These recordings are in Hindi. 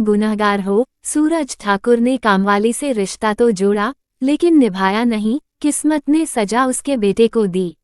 गुनहगार हो। सूरज ठाकुर ने कामवाली से रिश्ता तो जोड़ा, लेकिन निभाया नहीं। किस्मत ने सजा उसके बेटे को दी।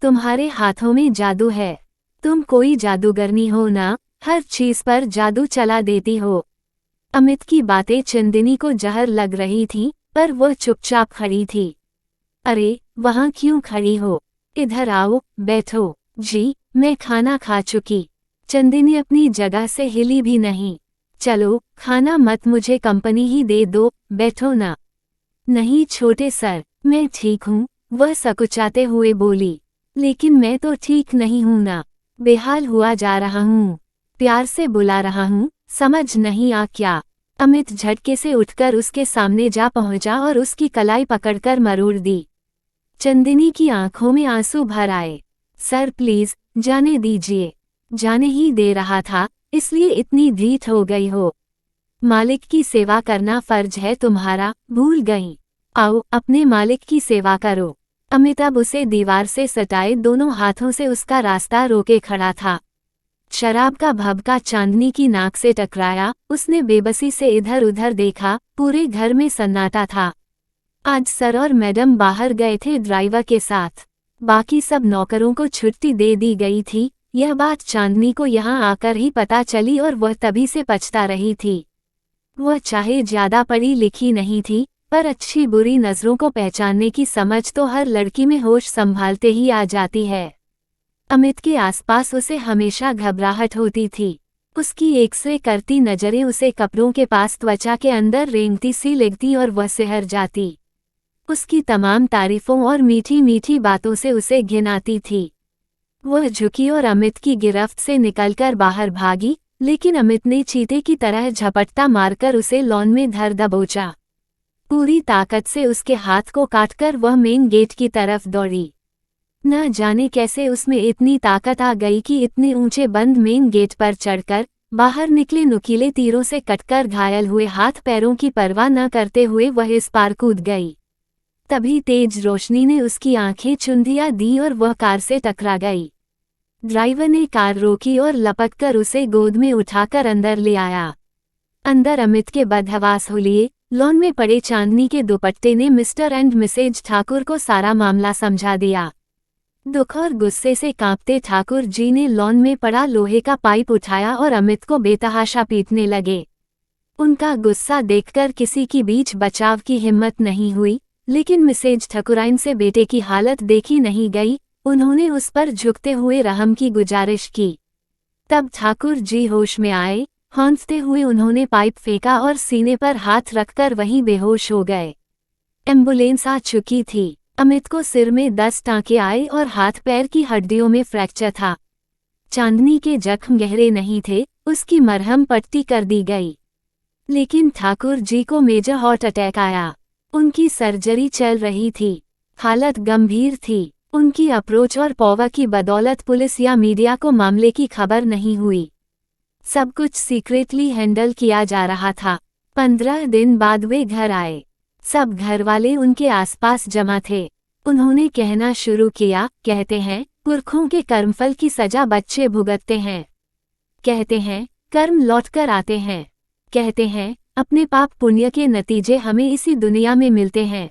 तुम्हारे हाथों में जादू है। तुम कोई जादूगरनी हो ना, हर चीज पर जादू चला देती हो। अमित की बातें चंदिनी को जहर लग रही थी, पर वह चुपचाप खड़ी थी। अरे, वहाँ क्यों खड़ी हो? इधर आओ, बैठो। जी, मैं खाना खा चुकी। चंदिनी अपनी जगह से हिली भी नहीं। चलो, खाना मत, मुझे कंपनी ही दे दो, बैठो ना। नहीं छोटे सर, मैं ठीक हूँ, वह सकुचाते हुए बोली। लेकिन मैं तो ठीक नहीं हूँ ना, बेहाल हुआ जा रहा हूँ। प्यार से बुला रहा हूँ, समझ नहीं आ क्या? अमित झटके से उठकर उसके सामने जा पहुंचा और उसकी कलाई पकड़कर मरोड़ दी। चंदिनी की आंखों में आंसू भर आए। सर प्लीज, जाने दीजिए। जाने ही दे रहा था, इसलिए इतनी ढीठ हो गई हो। मालिक की सेवा करना फर्ज है तुम्हारा, भूल गई। आओ, अपने मालिक की सेवा करो। अमिताभ उसे दीवार से सटाए दोनों हाथों से उसका रास्ता रोके खड़ा था। शराब का भभका चांदनी की नाक से टकराया। उसने बेबसी से इधर उधर देखा। पूरे घर में सन्नाटा था। आज सर और मैडम बाहर गए थे ड्राइवर के साथ। बाकी सब नौकरों को छुट्टी दे दी गई थी। यह बात चांदनी को यहाँ आकर ही पता चली और वह तभी से पछता रही थी। वह चाहे ज्यादा पढ़ी लिखी नहीं थी, पर अच्छी बुरी नजरों को पहचानने की समझ तो हर लड़की में होश संभालते ही आ जाती है। अमित के आसपास उसे हमेशा घबराहट होती थी। उसकी एक से करती नजरें उसे कपड़ों के पास त्वचा के अंदर रेंगती सी लगती और वह सिहर जाती। उसकी तमाम तारीफों और मीठी मीठी बातों से उसे घिन आती थी। वह झुकी और अमित की गिरफ्त से निकलकर बाहर भागी, लेकिन अमित ने चीते की तरह झपट्टा मारकर उसे लॉन में धर दबोचा। पूरी ताकत से उसके हाथ को काटकर वह मेन गेट की तरफ दौड़ी। न जाने कैसे उसमें इतनी ताकत आ गई कि इतने ऊंचे बंद मेन गेट पर चढ़कर बाहर निकले नुकीले तीरों से कटकर घायल हुए हाथ पैरों की परवाह न करते हुए वह इस पार कूद गई। तभी तेज रोशनी ने उसकी आंखें चुंधिया दी और वह कार से टकरा गई। ड्राइवर ने कार रोकी और लपककर उसे गोद में उठाकर अंदर ले आया। अंदर अमित के बदहवास हुलिये, लॉन में पड़े चांदनी के दुपट्टे ने मिस्टर एंड मिसेज ठाकुर को सारा मामला समझा दिया। दुख और गुस्से से कांपते ठाकुर जी ने लॉन में पड़ा लोहे का पाइप उठाया और अमित को बेतहाशा पीटने लगे। उनका गुस्सा देखकर किसी की बीच बचाव की हिम्मत नहीं हुई, लेकिन मिसेज ठकुराइन से बेटे की हालत देखी नहीं गई। उन्होंने उस पर झुकते हुए रहम की गुजारिश की। तब ठाकुर जी होश में आए। हौंफते हुए उन्होंने पाइप फेंका और सीने पर हाथ रखकर वहीं बेहोश हो गए। एम्बुलेंस आ चुकी थी। अमित को सिर में 10 टांके आए और हाथ पैर की हड्डियों में फ्रैक्चर था। चांदनी के जख्म गहरे नहीं थे, उसकी मरहम पट्टी कर दी गई। लेकिन ठाकुर जी को मेजर हार्ट अटैक आया। उनकी सर्जरी चल रही थी। हालत गंभीर थी। उनकी अप्रोच और पौवा की बदौलत पुलिस या मीडिया को मामले की खबर नहीं हुई। सब कुछ सीक्रेटली हैंडल किया जा रहा था। 15 दिन बाद वे घर आए। सब घरवाले उनके आसपास जमा थे। उन्होंने कहना शुरू किया, कहते हैं पुरखों के कर्मफल की सजा बच्चे भुगतते हैं। कहते हैं कर्म लौटकर आते हैं। कहते हैं अपने पाप पुण्य के नतीजे हमें इसी दुनिया में मिलते हैं।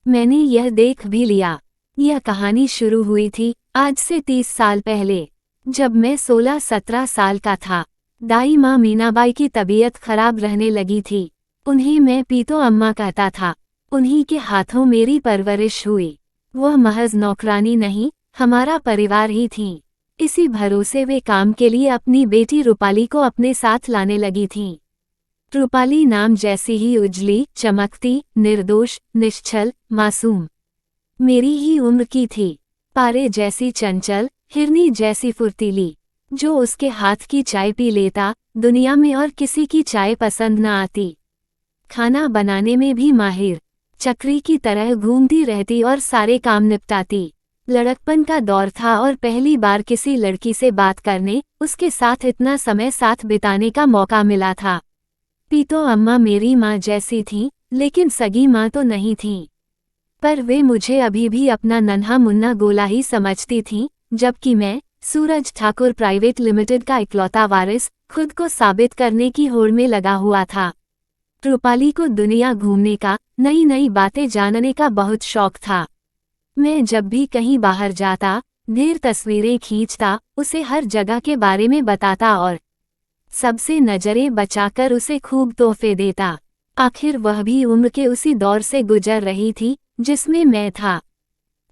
मैंने यह देख भी लिया। यह कहानी शुरू हुई थी आज से 30 साल पहले, जब मैं 16-17 साल का था। दाई माँ मीनाबाई की तबीयत खराब रहने लगी थी। उन्हें मैं पीतो अम्मा कहता था। उन्हीं के हाथों मेरी परवरिश हुई। वह महज नौकरानी नहीं, हमारा परिवार ही थीं। इसी भरोसे वे काम के लिए अपनी बेटी रूपाली को अपने साथ लाने लगी थीं। रूपाली नाम जैसी ही उजली, चमकती, निर्दोष, निश्चल, मासूम, मेरी ही उम्र की थी। पारे जैसी चंचल, हिरनी जैसी फुर्तीली। जो उसके हाथ की चाय पी लेता, दुनिया में और किसी की चाय पसंद न आती। खाना बनाने में भी माहिर, चक्री की तरह घूमती रहती और सारे काम निपटाती। लड़कपन का दौर था और पहली बार किसी लड़की से बात करने, उसके साथ इतना समय साथ बिताने का मौका मिला था। पीतो अम्मा मेरी माँ जैसी थीं, लेकिन सगी माँ तो नहीं थीं। पर वे मुझे अभी भी अपना नन्हा मुन्ना गोला ही समझती थीं, जबकि मैं, सूरज ठाकुर प्राइवेट लिमिटेड का इकलौता वारिस, खुद को साबित करने की होड़ में लगा हुआ था। रूपाली को दुनिया घूमने का, नई नई बातें जानने का बहुत शौक था। मैं जब भी कहीं बाहर जाता, ढेर तस्वीरें खींचता, उसे हर जगह के बारे में बताता और सबसे नजरें बचाकर उसे खूब तोहफे देता। आखिर वह भी उम्र के उसी दौर से गुजर रही थी जिसमें मैं था।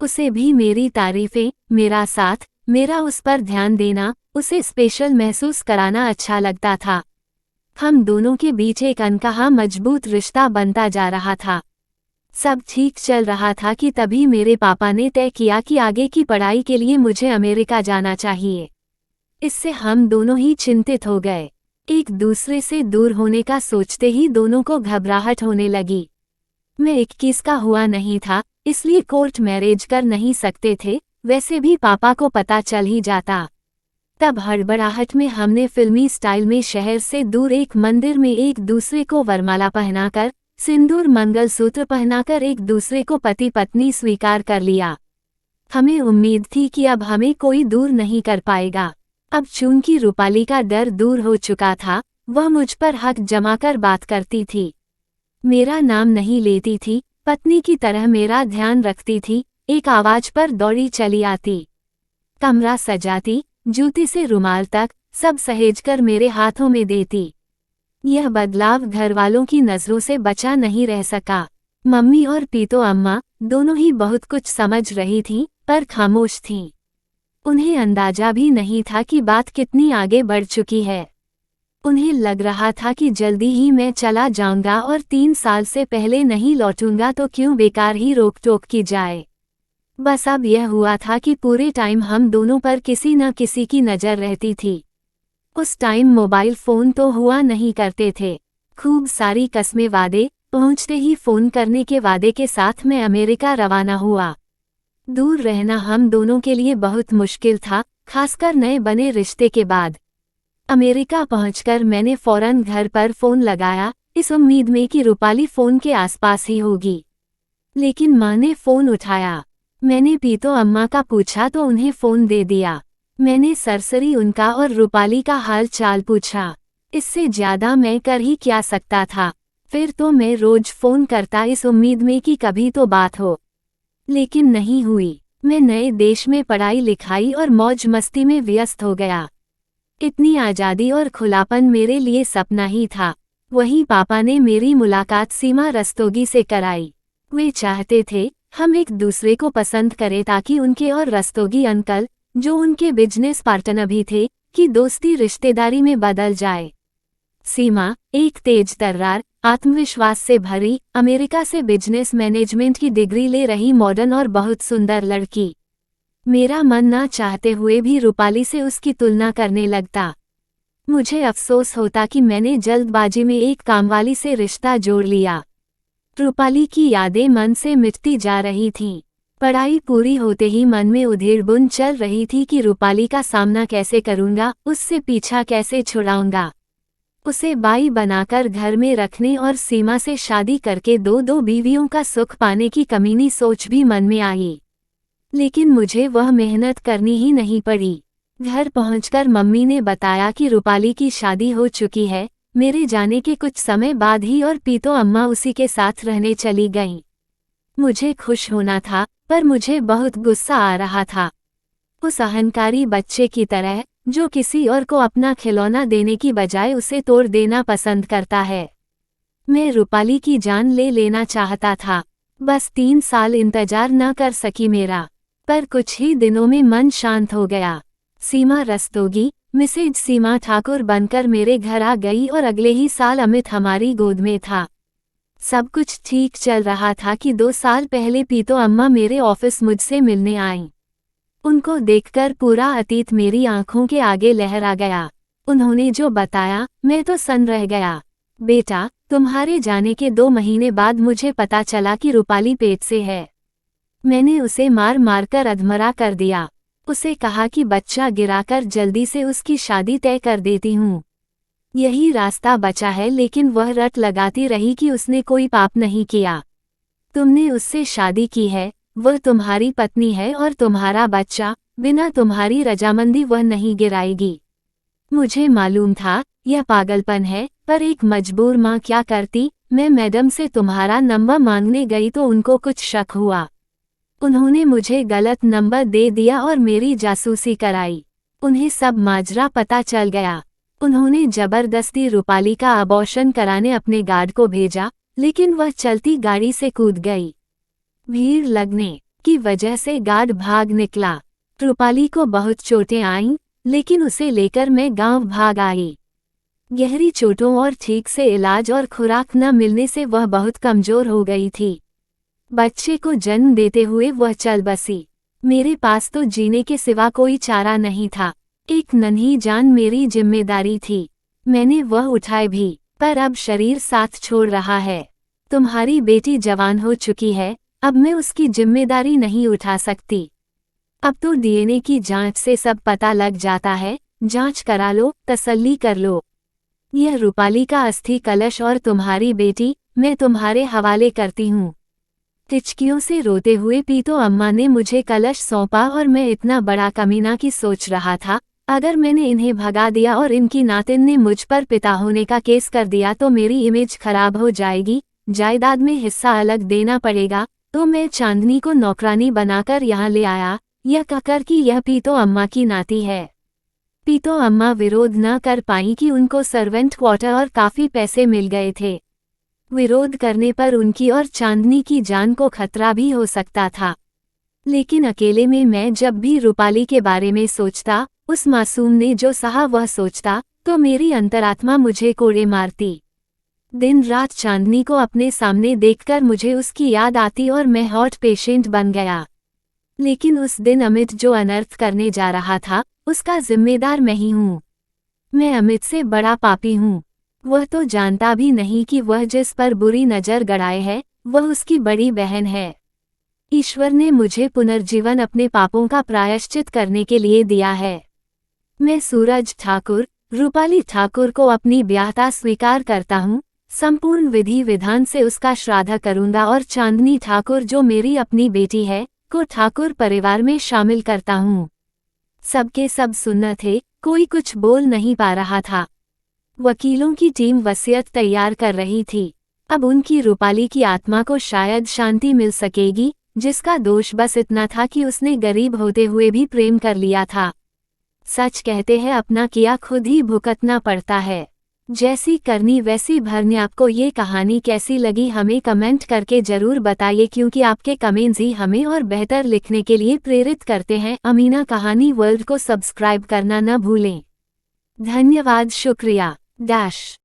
उसे भी मेरी तारीफें, मेरा साथ, मेरा उस पर ध्यान देना, उसे स्पेशल महसूस कराना अच्छा लगता था। हम दोनों के बीच एक अनकहा मजबूत रिश्ता बनता जा रहा था। सब ठीक चल रहा था कि तभी मेरे पापा ने तय किया कि आगे की पढ़ाई के लिए मुझे अमेरिका जाना चाहिए। इससे हम दोनों ही चिंतित हो गए। एक दूसरे से दूर होने का सोचते ही दोनों को घबराहट होने लगी। मैं 21 का हुआ नहीं था, इसलिए कोर्ट मैरिज कर नहीं सकते थे, वैसे भी पापा को पता चल ही जाता। तब हड़बड़ाहट में हमने फिल्मी स्टाइल में शहर से दूर एक मंदिर में एक दूसरे को वरमाला पहनाकर, सिंदूर मंगलसूत्र पहनाकर एक दूसरे को पति पत्नी स्वीकार कर लिया। हमें उम्मीद थी कि अब हमें कोई दूर नहीं कर पाएगा। अब चूंकि रूपाली का डर दूर हो चुका था, वह मुझ पर हक जमाकर बात करती थी। मेरा नाम नहीं लेती थी, पत्नी की तरह मेरा ध्यान रखती थी, एक आवाज पर दौड़ी चली आती। कमरा सजाती, जूती से रुमाल तक, सब सहेजकर मेरे हाथों में देती। यह बदलाव घरवालों की नजरों से बचा नहीं रह सका। मम्मी और पीतो अम्मा दोनों ही बहुत कुछ समझ रही थीं, पर खामोश थीं। उन्हें अंदाजा भी नहीं था कि बात कितनी आगे बढ़ चुकी है। उन्हें लग रहा था कि जल्दी ही मैं चला जाऊंगा और 3 साल से पहले नहीं लौटूंगा तो क्यों बेकार ही रोक टोक की जाए। बस अब यह हुआ था कि पूरे टाइम हम दोनों पर किसी न किसी की नज़र रहती थी। उस टाइम मोबाइल फ़ोन तो हुआ नहीं करते थे। खूब सारी कस्में वादे, पहुंचते ही फ़ोन करने के वादे के साथ मैं अमेरिका रवाना हुआ। दूर रहना हम दोनों के लिए बहुत मुश्किल था, खासकर नए बने रिश्ते के बाद। अमेरिका पहुंचकर मैंने फौरन घर पर फ़ोन लगाया, इस उम्मीद में कि रूपाली फ़ोन के आसपास ही होगी। लेकिन माँ ने फ़ोन उठाया। मैंने पीतो अम्मा का पूछा तो उन्हें फ़ोन दे दिया। मैंने सरसरी उनका और रूपाली का हाल चाल पूछा। इससे ज़्यादा मैं कर ही क्या सकता था। फिर तो मैं रोज फ़ोन करता इस उम्मीद में कि कभी तो बात हो। लेकिन नहीं हुई। मैं नए देश में पढ़ाई लिखाई और मौज मस्ती में व्यस्त हो गया। इतनी आज़ादी और खुलापन मेरे लिए सपना ही था। वहीं पापा ने मेरी मुलाकात सीमा रस्तोगी से कराई। वे चाहते थे हम एक दूसरे को पसंद करें ताकि उनके और रस्तोगी अंकल, जो उनके बिजनेस पार्टनर भी थे, की दोस्ती रिश्तेदारी में बदल जाए। सीमा, एक तेज तर्रार, आत्मविश्वास से भरी, अमेरिका से बिजनेस मैनेजमेंट की डिग्री ले रही मॉडर्न और बहुत सुंदर लड़की। मेरा मन ना चाहते हुए भी रूपाली से उसकी तुलना करने लगता। मुझे अफसोस होता कि मैंने जल्दबाजी में एक कामवाली से रिश्ता जोड़ लिया। रूपाली की यादें मन से मिटती जा रही थीं। पढ़ाई पूरी होते ही मन में उधेड़-बुन चल रही थी कि रूपाली का सामना कैसे करूंगा, उससे पीछा कैसे छुड़ाऊंगा। उसे बाई बनाकर घर में रखने और सीमा से शादी करके दो बीवियों का सुख पाने की कमीनी सोच भी मन में आई। लेकिन मुझे वह मेहनत करनी ही नहीं पड़ी। घर पहुंचकर मम्मी ने बताया कि रूपाली की शादी हो चुकी है। मेरे जाने के कुछ समय बाद ही और पीतो अम्मा उसी के साथ रहने चली गईं। मुझे खुश होना था, पर मुझे बहुत गुस्सा आ रहा था। उस अहंकारी बच्चे की तरह, जो किसी और को अपना खिलौना देने की बजाय उसे तोड़ देना पसंद करता है। मैं रूपाली की जान ले लेना चाहता था। बस 3 साल इंतजार न कर सकी मेरा। पर कुछ ही दिनों में मन शांत हो गया। सीमा रस्तोगी, मिसेज सीमा ठाकुर बनकर मेरे घर आ गई और अगले ही साल अमित हमारी गोद में था। सब कुछ ठीक चल रहा था कि 2 साल पहले पीतो अम्मा मेरे ऑफिस मुझसे मिलने आईं। उनको देखकर पूरा अतीत मेरी आंखों के आगे लहरा गया। उन्होंने जो बताया, मैं तो सन्न रह गया। बेटा, तुम्हारे जाने के 2 महीने बाद मुझे पता चला कि रूपाली पेट से है। मैंने उसे मार मारकर अधमरा कर दिया। उसे कहा कि बच्चा गिराकर जल्दी से उसकी शादी तय कर देती हूँ। यही रास्ता बचा है, लेकिन वह रट लगाती रही कि उसने कोई पाप नहीं किया। तुमने उससे शादी की है, वह तुम्हारी पत्नी है और तुम्हारा बच्चा, बिना तुम्हारी रजामंदी वह नहीं गिराएगी। मुझे मालूम था यह पागलपन है, पर एक मजबूर माँ क्या करती। मैं मैडम से तुम्हारा नंबर मांगने गई तो उनको कुछ शक हुआ। उन्होंने मुझे गलत नंबर दे दिया और मेरी जासूसी कराई। उन्हें सब माजरा पता चल गया। उन्होंने जबरदस्ती रूपाली का अबॉर्शन कराने अपने गार्ड को भेजा, लेकिन वह चलती गाड़ी से कूद गई। भीड़ लगने की वजह से गार्ड भाग निकला। रूपाली को बहुत चोटें आईं, लेकिन उसे लेकर मैं गांव भाग आई। गहरी चोटों और ठीक से इलाज और खुराक न मिलने से वह बहुत कमजोर हो गई थी। बच्चे को जन्म देते हुए वह चल बसी। मेरे पास तो जीने के सिवा कोई चारा नहीं था। एक नन्ही जान मेरी जिम्मेदारी थी। मैंने वह उठाए भी, पर अब शरीर साथ छोड़ रहा है। तुम्हारी बेटी जवान हो चुकी है, अब मैं उसकी जिम्मेदारी नहीं उठा सकती। अब तो डीएनए की जांच से सब पता लग जाता है। जांच करा लो, तसल्ली कर लो। यह रूपाली का अस्थि कलश और तुम्हारी बेटी मैं तुम्हारे हवाले करती हूँ। टिचकियों से रोते हुए पीतो अम्मा ने मुझे कलश सौंपा और मैं इतना बड़ा कमीना की सोच रहा था। अगर मैंने इन्हें भगा दिया और इनकी नातिन ने मुझ पर पिता होने का केस कर दिया तो मेरी इमेज खराब हो जाएगी। जायदाद में हिस्सा अलग देना पड़ेगा। तो मैं चांदनी को नौकरानी बनाकर यहाँ ले आया, यह कहकर कि यह पीतो अम्मा की नाती है। पीतो अम्मा विरोध न कर पाई कि उनको सर्वेंट क्वार्टर और काफी पैसे मिल गए थे। विरोध करने पर उनकी और चांदनी की जान को खतरा भी हो सकता था। लेकिन अकेले में मैं जब भी रूपाली के बारे में सोचता, उस मासूम ने जो सहा वह सोचता, तो मेरी अंतरात्मा मुझे कोड़े मारती। दिन रात चांदनी को अपने सामने देखकर मुझे उसकी याद आती और मैं हार्ट पेशेंट बन गया। लेकिन उस दिन अमित जो अनर्थ करने जा रहा था, उसका जिम्मेदार मैं ही हूँ। मैं अमित से बड़ा पापी हूँ। वह तो जानता भी नहीं कि वह जिस पर बुरी नज़र गड़ाए है, वह उसकी बड़ी बहन है। ईश्वर ने मुझे पुनर्जीवन अपने पापों का प्रायश्चित करने के लिए दिया है। मैं सूरज ठाकुर, रूपाली ठाकुर को अपनी ब्याहता स्वीकार करता हूँ। संपूर्ण विधि विधान से उसका श्राद्ध करूँगा और चांदनी ठाकुर जो मेरी अपनी बेटी है, को ठाकुर परिवार में शामिल करता हूँ। सबके सब सुन्न थे, कोई कुछ बोल नहीं पा रहा था। वकीलों की टीम वसीयत तैयार कर रही थी। अब उनकी रूपाली की आत्मा को शायद शांति मिल सकेगी, जिसका दोष बस इतना था कि उसने गरीब होते हुए भी प्रेम कर लिया था। सच कहते हैं अपना किया खुद ही भुगतना पड़ता है। जैसी करनी वैसी भरनी। आपको ये कहानी कैसी लगी हमें कमेंट करके जरूर बताइए, क्योंकि आपके कमेंट्स ही हमें और बेहतर लिखने के लिए प्रेरित करते हैं। अमीना कहानी वर्ल्ड को सब्सक्राइब करना न भूलें। धन्यवाद, शुक्रिया। डैश।